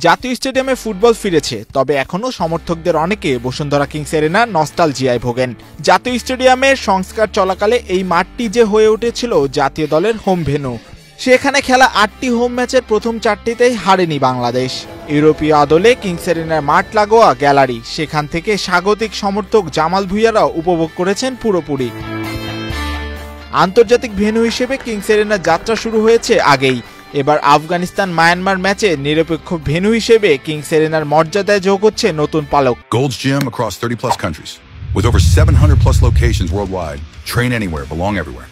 জাতীয় স্টেডিয়ামে ফুটবল ফিরেছে, তবে এখনো সমর্থকদের অনেকে বসুন্ধরা কিংস এরিনার নস্টালজিয়ায় ভোগেন। জাতীয় স্টেডিয়ামের সংস্কার চলাকালে এই মাঠটি যে হয়ে উঠেছিল জাতীয় দলের হোম ভেন্যু। সেখানে খেলা ৮টি হোম ম্যাচের প্রথম ৪টিতেই হারেনি বাংলাদেশ। ইউরোপীয় আদলে কিংস এরিনার মাঠ লাগোয়া গ্যালারি, সেখান থেকে স্বাগতিক সমর্থক জামাল ভুঁইয়ারাও উপভোগ করেছেন পুরোপুরি। আন্তর্জাতিক ভেন্যু হিসেবে কিংস এরিনার যাত্রা শুরু হয়েছে আগেই। এবার আফগানিস্তান মায়ানমার ম্যাচে নিরপেক্ষ ভেন্যু হিসেবে কিংস এরিনার মর্যাদায় যোগ হচ্ছে নতুন পালক। Gold's Gym across 30+ countries with over 700+ locations worldwide. Train anywhere, belong everywhere.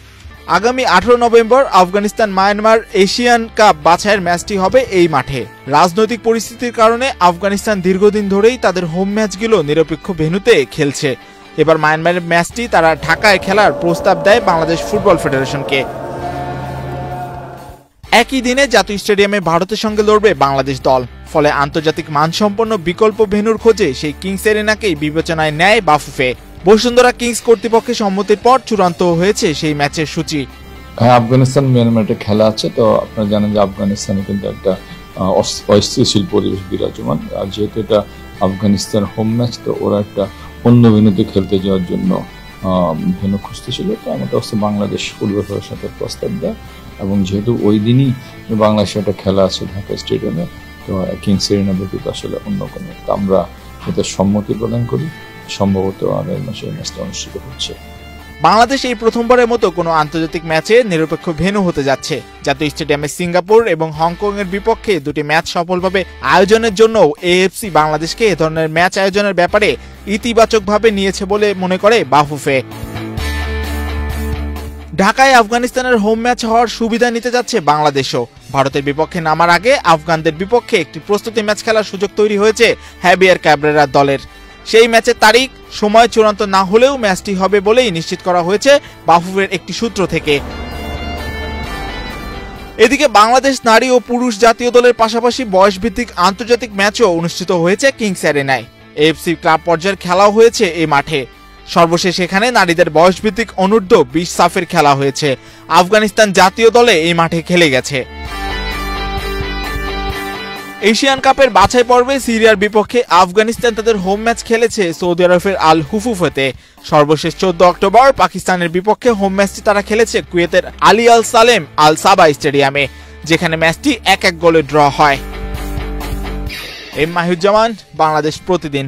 আগামী 18 November Afghanistan Myanmar Asian cup বাছাইয়ের ম্যাচটি হবে এই মাঠে। রাজনৈতিক পরিস্থিতির কারণে আফগানিস্তান দীর্ঘদিন ধরেই তাদের হোম ম্যাচগুলো নিরপেক্ষ ভেন্যুতে খেলছে। এবার মায়ানমারের ম্যাচটি তারা ঢাকায় খেলার প্রস্তাব দেয় বাংলাদেশ ফুটবল ফেডারেশনকে। একই দিনে জাতীয় স্টেডিয়ামে ভারতের সঙ্গে লড়বে বাংলাদেশ দল। ফলে আন্তর্জাতিক মানসম্পন্ন বিকল্প ভেন্যুর খোঁজে সেই কিংস এরিনাকেই বিবেচনায় নেয় বাফুফে। বসুন্ধরা কিংস কর্তৃপক্ষের সম্মতির পর চূড়ান্ত হয়েছে সেই ম্যাচের সূচি। আফগানিস্তান মিয়ানমারে খেলা আছে, তো আপনারা জানেন যে আফগানিস্তানে কিন্তু একটা অস্থিতিশীল পরিবেশ বিরাজমান। আর যেহেতু এটা আফগানিস্তান হোম ম্যাচ, তো ওরা একটা অন্য ভেন্যুতে খেলতে যাওয়ার জন্য ভেন্যু খুঁজতেছিল। তো আমাদের অবশ্য বাংলাদেশ ফুটবল ফেডারেশনের প্রস্তাব দেয়, এবং যেহেতু ওই দিনই বাংলাদেশে একটা খেলা আছে ঢাকা স্টেডিয়ামে, তো কিংস এরিনা ব্যতীত আসলে অন্য কোনো, তো আমরা এতে সম্মতি প্রদান করি। সম্ভবত আগামী মাসে এই ম্যাচটা অনুষ্ঠিত হচ্ছে। বাংলাদেশ এই প্রথমবারের মতো কোনো আন্তর্জাতিক ম্যাচে নিরপেক্ষ ভেন্যু হতে যাচ্ছে। জাতীয় স্টেডিয়ামে সিঙ্গাপুর এবং হংকং এর বিপক্ষে দুটি ম্যাচ সফলভাবে আয়োজনের জন্য এএফসি বাংলাদেশকে এ ধরনের ম্যাচ আয়োজনের ব্যাপারে ইতিবাচকভাবে নিয়েছে বলে মনে করে বাফুফে। ঢাকায় আফগানিস্তানের হোম ম্যাচ হওয়ার সুবিধা নিতে যাচ্ছে বাংলাদেশও। ভারতের বিপক্ষে নামার আগে আফগানদের বিপক্ষে একটি প্রস্তুতি ম্যাচ খেলার সুযোগ তৈরি হয়েছে হ্যাভিয়ার ক্যাব্রেরার দলের। সেই ম্যাচের তারিখ সময় চূড়ান্ত না হলেও ম্যাচটি হবে বলেই নিশ্চিত করা হয়েছে বাফুফের একটি সূত্র থেকে। এদিকে বাংলাদেশ নারী ও পুরুষ জাতীয় দলের পাশাপাশি বয়সভিত্তিক আন্তর্জাতিক ম্যাচও অনুষ্ঠিত হয়েছে কিংস এরিনায়। এএফসি ক্লাব পর্যায়ের খেলাও হয়েছে এই মাঠে। সর্বশেষ এখানে নারীদের বয়সভিত্তিক অনূর্ধ্ব 20 সাফের খেলা হয়েছে। আফগানিস্তান জাতীয় দলে এই মাঠে খেলে গেছে। এশিয়ান কাপের বাছাই পর্বে সিরিয়ার বিপক্ষে আফগানিস্তান তাদের হোম ম্যাচ খেলেছে সৌদি আরবের আল হুফুফেতে। সর্বশেষ 14 অক্টোবর পাকিস্তানের বিপক্ষে হোম ম্যাচটি তারা খেলেছে কুয়েতের আলী আল সালেম আল সাবা স্টেডিয়ামে, যেখানে ম্যাচটি 1-1 গোলে ড্র হয়। এম মাহিউজ্জামান, বাংলাদেশ প্রতিদিন।